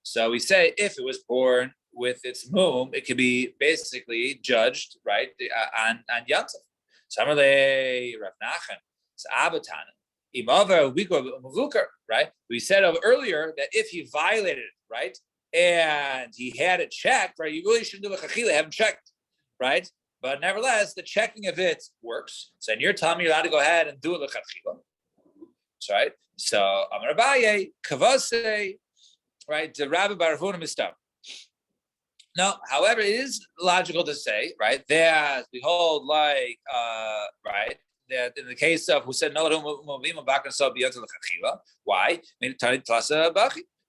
A: So we say if it was born with its mum, it could be basically judged right on Yantav. Samarle Rav Nachman, it's Abatana. Right? We said earlier that if he violated it, right, and he had it checked, right, you really shouldn't do a chachila, have him checked, right? But nevertheless, the checking of it works. So in your time, you're allowed to go ahead and do it l'chachila. Right? So Amar Abaye, Kavase, right, the Rabbi Baravuna Mistab. No, however, it is logical to say, right, that we hold like, right, that in the case of who said no, why?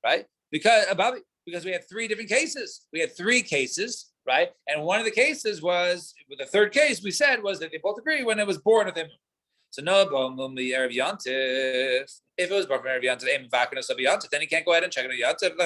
A: Right? Because we had 3 different cases. We had 3 cases, right? And one of the cases was the third case we said was that they both agree when it was born with him. So no, if it was born from Erev Yantiv, then he can't go ahead and check it on Yantiv.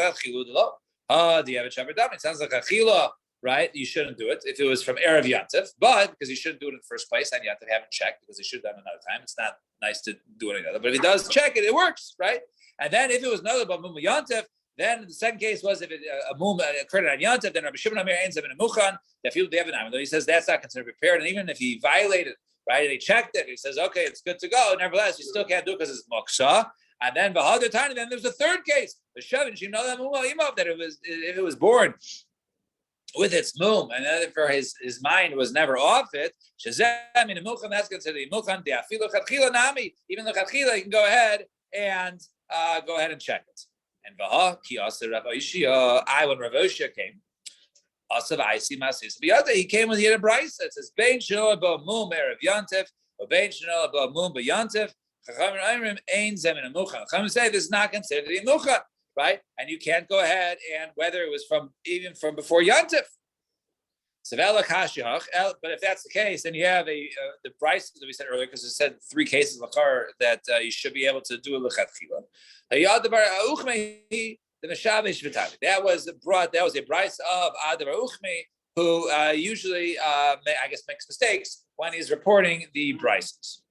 A: Do you have a shepherd dam? It sounds like a chila, right? You shouldn't do it if it was from Erev Yantif, but because you shouldn't do it in the first place, and you have to have it checked because he should have done it another time. It's not nice to do it another, but if he does check it, it works, right? And then if it was another but Mum Yantif, then the second case was if a Mum occurred on Yantif, then Rabbi Shimon Amir ends up in a Muchan, that people have an he says that's not considered prepared, and even if he violated, right, and he checked it, he says, okay, it's good to go. Nevertheless, you still can't do it because it's Moksha. And then Bahadur Tani, then there's a third case. The Shavin, you know that it was if it was born with its mum, and then for his mind was never off it. That's considered a muchan. Even the chatchila, you can go ahead and check it. And Baha ki asa Rav Oshia. When Rav Oshia came, asa v'aisi masis b'yada. He came with a brayso. It says bein shelo ba mum erev yantif, or bein shelo ba mum b'yantif. Chachamim say this is not considered to be muchan, right? And you can't go ahead and whether it was even from before Yantif. But if that's the case, then you have the price that we said earlier, because it said 3 cases lachar that you should be able to do a lechatchila. That was a price of Adabar Uchmi, who usually makes mistakes when he's reporting the prices.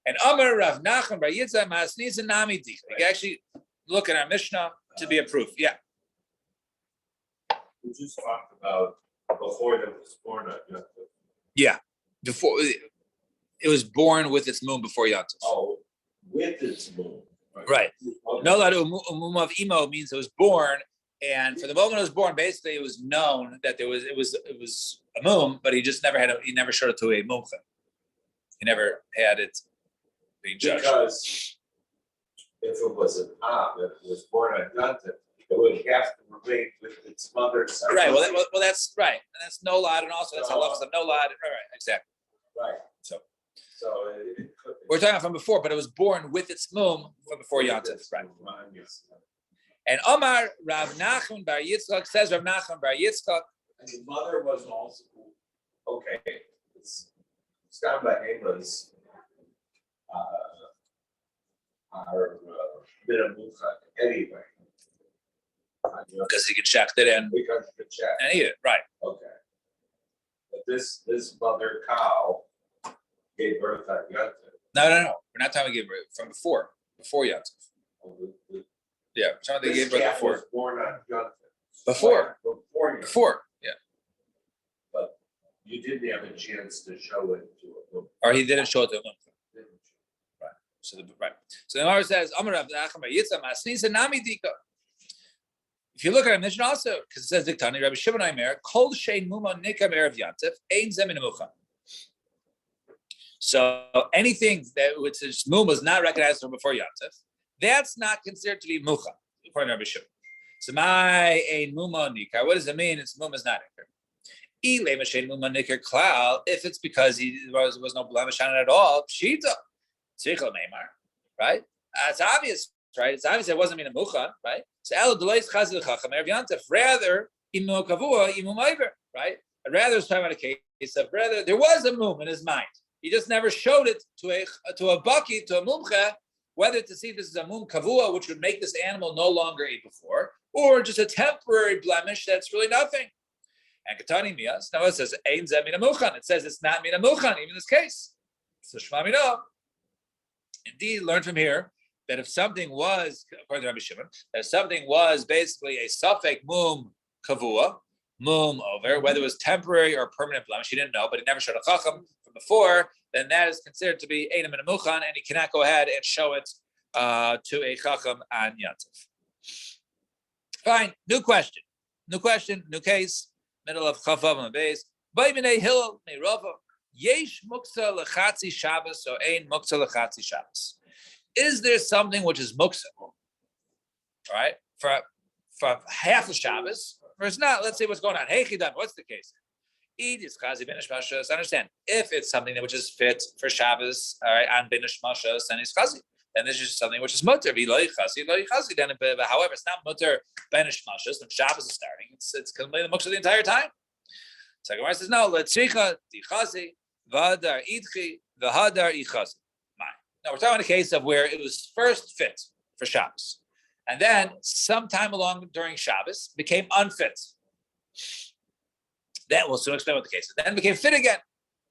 A: And Amar Rav Nachman Bar Yitzchak Masnisa Nami Dika. You can actually look at our Mishnah to be approved. Yeah.
B: We just talked about before that was born on Yantif.
A: Yeah. Before it was born with its moon before Yantif.
B: Oh, with its moon.
A: Right. No, that umum of imo means it was born, and for the moment it was born, basically it was known that it was a moon, but he just he never showed it to a mumcha. He never had it being judged.
B: Because if it was an if it was born on Yantif, it would have to remain with its mother's son.
A: Right. Well, that's right. And that's no lad, and also that's halachas of no lad. Right. Exactly.
B: Right.
A: So
B: it could be.
A: we're talking about from before, but it was born with its mum from before Yantif. Right. And Omar Rav Nachman Bar Yitzchak says Rav Nachman Bar Yitzchak.
B: And his mother was also okay. It's down by England's. Our bit of muchan anyway.
A: Because he could check it in
B: Because you could check.
A: and eat it, right?
B: Okay. But this mother cow gave birth on Yantif.
A: No. We're not talking about from before Yantif. Yeah, we're talking they gave birth
B: calf
A: before.
B: was born on Yantif.
A: Before.
B: Before.
A: Yeah.
B: But you didn't have a chance to show it to a woman.
A: Or he didn't show it to him.
B: Didn't you?
A: Right. So the right. So the Gemara says, Amar Rav Nachman Yitzam Asnisa Nami Dika. If you look at a mission also, because it says Diktani, Rabbi Shimon Aimer, Kol Shein Muma Nikam Erev Yantif, Ein Zemin Mucha. So anything that which is Mum was not recognized from before Yantif, that's not considered to be Mucha, according to Rabbi Shimon. So my Ein Muma Nikar, what does it mean? It's Mum is not Nikar. If it's because there was no blemish on it at all, pshita, right? It's obvious, right? It's obvious it wasn't mean a mucha, right? So rather right? Rather it's talking about a case of rather there was a mum in his mind. He just never showed it to a baki, to a mumcha, whether to see if this is a mum kavua, which would make this animal no longer ate before, or just a temporary blemish that's really nothing. And Katani Mias, now it says Ein Zeh Mina Muchan. It says it's not Mina Muchan, even in this case. So Shema Mina. Indeed, learn from here that if something was, according to Rabbi Shimon, that if something was basically a suffix mum kavua, mum over, whether it was temporary or permanent blemish, he didn't know, but he never showed a chacham from before, then that is considered to be Ein Mina Muchan, and he cannot go ahead and show it to a chacham on Yantif. Fine, new question, new case. Middle of Chavav on the base. Ba'imnei Hillel Meirava Yesh Muksa Lechatzi Shabbos or Ein Muksa Lechatzi Shabbos. Is there something which is Muksa? All right, for half of Shabbos, or it's not? Let's see what's going on. Hey Chidan, what's the case? Eid is Chazi Benish Mashos. Understand? If it's something which is fit for Shabbos, all right, on Benish Mashos, then it's Chazi. Then this is something which is mutter. Then, however, it's not mutter benish mashas when Shabbos is starting. It's completely the muksa the entire time. So Gemara says no. Letzricha dichazi v'hadar idchi v'hadar ichazi. Now we're talking about a case of where it was first fit for Shabbos, and then sometime along during Shabbos became unfit. Then we'll soon explain what the case is. Then became fit again.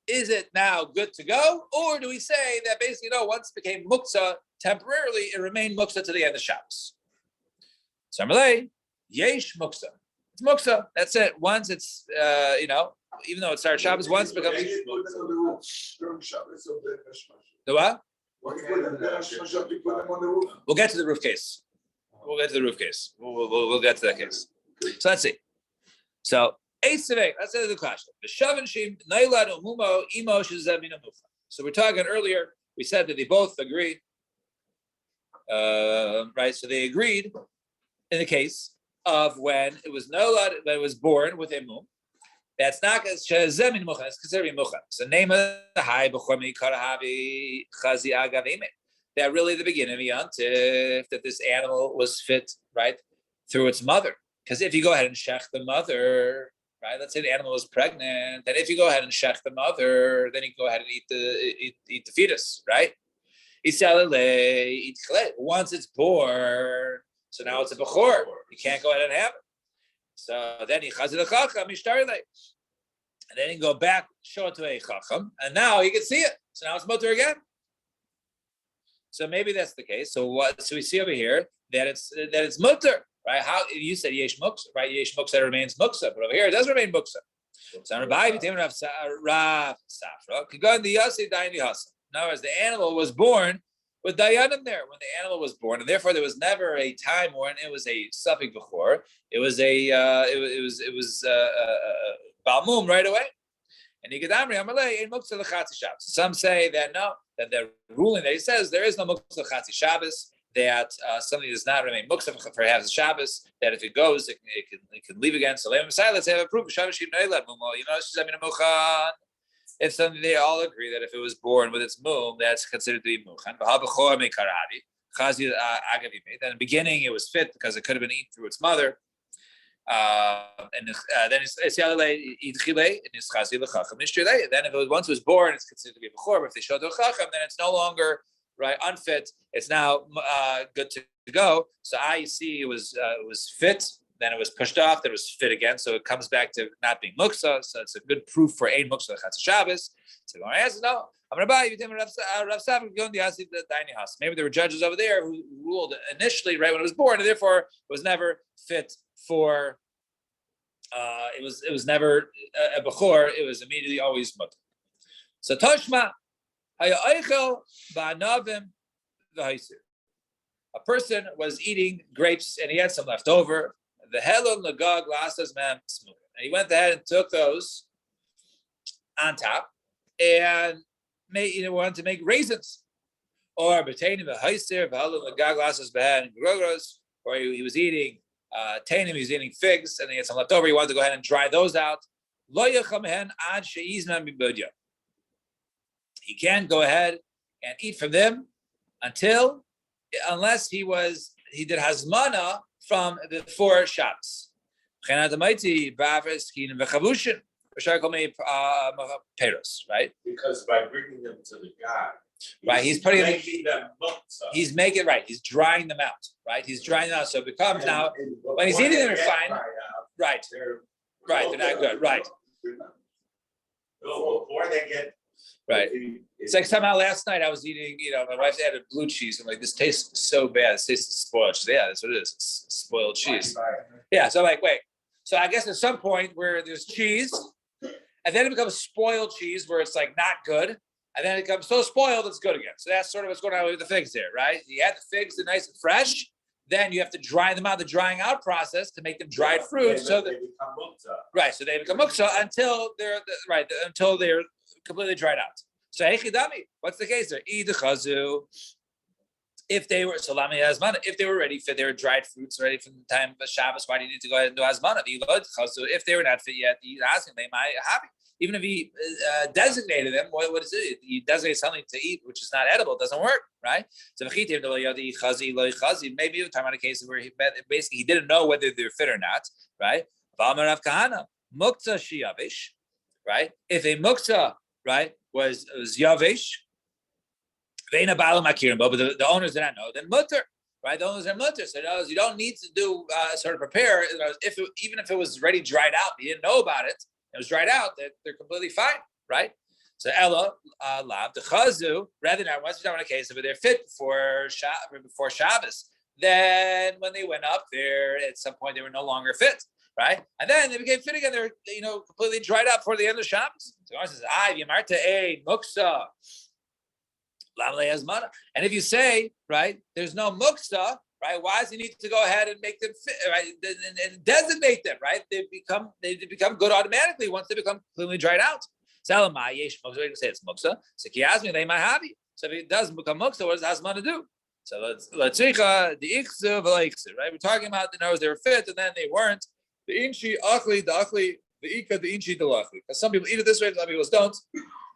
A: Is it now good to go, or do we say that basically once it became muksa temporarily, it remained muksa to the end of Shabbos? So yesh muksa. It's muksa. That's it. Once it's even though it started Shabbos, once it becomes the what? We'll get to the roof case. We'll get to that case. So let's see. So. Let's say the question. So we're talking earlier. We said that they both agree, right? So they agreed in the case of when it was nolad, when it was born with a mum. That's not it's considered mucha. So name of the high karahavi chazi agavime. That really the beginning of Yantif, that this animal was fit right through its mother. Because if you go ahead and shech the mother. Right. Let's say the animal is pregnant. Then if you go ahead and shech the mother, then you go ahead and eat the fetus. Right. Once it's born, so now it's a bechor. You can't go ahead and have it. So then you chazi the chacham, and then you go back, show it to a chacham, and now you can see it. So now it's mutter again. So maybe that's the case. So what? So we see over here that it's mutter. Right? How you said yesh muksa, right? Yesh muksa remains muksa, but over here it does remain muksa. So Rabbi Rav Safra could go in the Yasi Dayan Yasa. In other words, the animal was born with Dayanim there when the animal was born, and therefore there was never a time when it was a suffix before. It was Balmum right away. And some say that no, that the ruling that he says there is no muksa chatzi Shabbos. That something does not remain muksa for half the Shabbos. That if it goes, it can leave again. So let's have a proof. If something they all agree that if it was born with its mum, that's considered to be muchan. Then in the beginning it was fit because it could have been eaten through its mother. Then if it once it was born, it's considered to be a bechor. But if they show it to a chacham, then it's no longer right unfit. It's now good to go. So you see it was fit, then it was pushed off, then it was fit again. So it comes back to not being muksa. So it's a good proof for ein muksa chatz Shabbos. So the answer no. I'm going to buy you. Maybe there were judges over there who ruled initially right when it was born, and therefore it was never fit for. It was never a bechor. It was immediately always mutter. So Toshma. A person was eating grapes and he had some left over. The helon lagag lasas mem smooth. And he went ahead and took those on top and wanted to make raisins. Or betainim the heiser, helon lagag lasas behan grogros. Or he was eating tainim, he was eating figs, and he had some left over. He wanted to go ahead and dry those out. Lo yacham hen ad sheizman bibudya. He can't go ahead and eat from them unless he did hazmana from before Shabbos. Right?
B: Because by bringing them to the God,
A: right, he's putting
B: making them muktzah.
A: He's making right. He's drying them out. Right, he's drying them out. So it becomes now when he's eating them, they're fine. Right, they're not good. Right.
B: No, before they get
A: right. It's like somehow last night I was eating, my wife added blue cheese. I'm like, this tastes so bad. This tastes spoiled. She said, yeah, that's what it is. It's spoiled cheese. Yeah. So I'm like, wait. So I guess at some point where there's cheese, and then it becomes spoiled cheese where it's like not good, and then it becomes so spoiled it's good again. So that's sort of what's going on with the figs there, right? You add the figs, they're nice and fresh. Then you have to dry them out, the drying out process to make them dried fruits. So they
B: become muktzah.
A: Right. So they become muktzah until they're completely dried out. So echidami, what's the case there? If they were salami hazmana, if they were ready fit, they were dried fruits ready from the time of Shabbos. Why do you need to go ahead and do hazmana? If they were not fit yet, he's asking they might happy. Even if he designated them, what is it? He designates something to eat which is not edible. It doesn't work, right? So maybe you're talking about a case where he didn't know whether they're fit or not, right? Right? If a muktzah, right, was yavish, but the owners did not know, then mutter, right? The owners are mutter. So you don't need to do sort of prepare. Even if it was already dried out, you didn't know about it. It was dried out. They're completely fine, right? So Ella lav the chazu. Rather than once you're talking about a case of it, they're fit before Shabbos. Then when they went up there, at some point they were no longer fit. Right, and then they became fit again. They're completely dried out for the end of Shabbos. So God says, "Yamarta a muksa, and if you say right, there's no muksa, right? Why does he need to go ahead and make them fit, right, and designate them? Right, they become good automatically once they become completely dried out. Say it's muksa. So he asked me, they might have you. So if it doesn't become muksa, what does Hasmana do? So let's the iksu, right? We're talking about they were fit and then they weren't. The inchi achli, the achli, the ika, the inchi, the lachli. Because some people eat it this way, some people don't.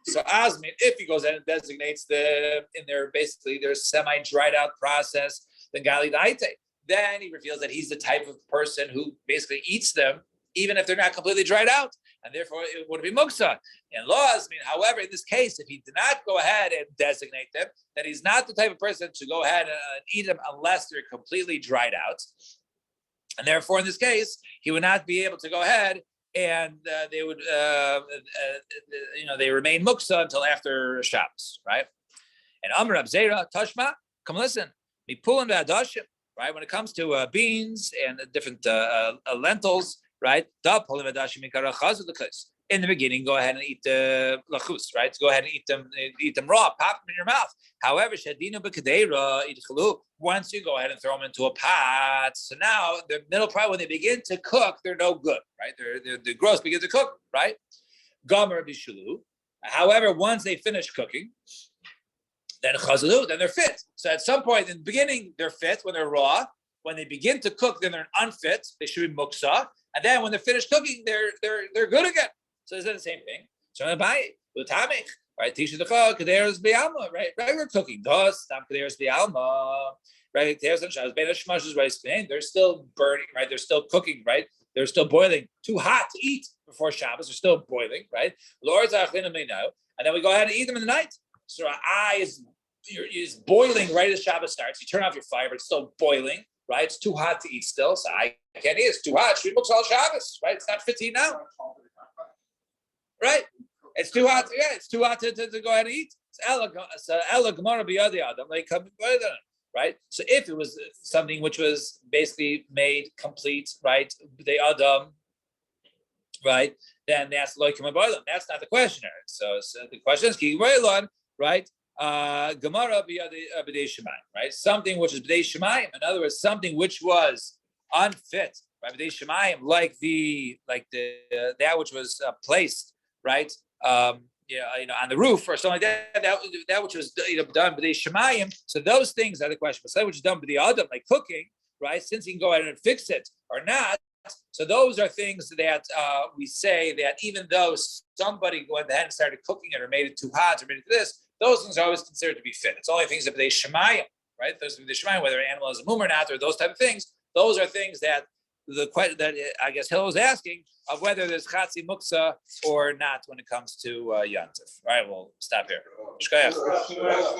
A: So Asmin, if he goes in and designates them in their semi-dried out process, then Gali Daite, then he reveals that he's the type of person who basically eats them, even if they're not completely dried out, and therefore it would be muksa. In laws, however, in this case, if he did not go ahead and designate them, then he's not the type of person to go ahead and eat them unless they're completely dried out. And therefore, in this case, he would not be able to go ahead and they would, they remain muksa until after Shabbos, right? And Amr Abzera, Tashma, come listen. Mipulim v'adashim, right? When it comes to beans and different lentils, right? In the beginning, go ahead and eat the lachus, right? Go ahead and eat them raw, pop them in your mouth. However, once you go ahead and throw them into a pot, so now the middle part, when they begin to cook, they're no good, right? They're gross, begin to cook, right? Gomer bishulu. However, once they finish cooking, then chazalu, then they're fit. So at some point in the beginning, they're fit when they're raw. When they begin to cook, then they're unfit. They should be muksa. And then when they're finished cooking, they're good again. So is that the same thing? So right? Tisha decha kaderos bialma, right? Regular cooking. Dos tam kaderos bialma, right? They're still burning, right? They're still cooking, right? They're still boiling. Too hot to eat before Shabbos. They're still boiling, right? And then we go ahead and eat them in the night. So our eye is boiling right as Shabbos starts. You turn off your fire, but it's still boiling, right? It's too hot to eat still, so I can't eat. It's too hot. Should books all Shabbos, right? It's not 15 now, right? It's too hot. Yeah, it's too hot to go ahead and eat. Right? So if it was something which was basically made complete, right? The Adam, right? Then that's like that's not the question. So the question is, right? Gemara b'dei shemayim, right? Something which is b'dei shemayim. In other words, something which was unfit, right? B'dei shemayim, like that which was placed, right? On the roof or something like that. That which was done b'dei shemayim. So those things are the question. But something which is done b'dei adam, like cooking, right? Since he can go ahead and fix it or not. So those are things that we say that even though somebody went ahead and started cooking it or made it too hot or made it this, those things are always considered to be fit. It's only things that they shemayim, right? Those are the shemayim, whether an animal is a mum or not, or those type of things. Those are things that I guess Hill was asking of whether there's chatzi muksa or not when it comes to Yantif. All right, we'll stop here.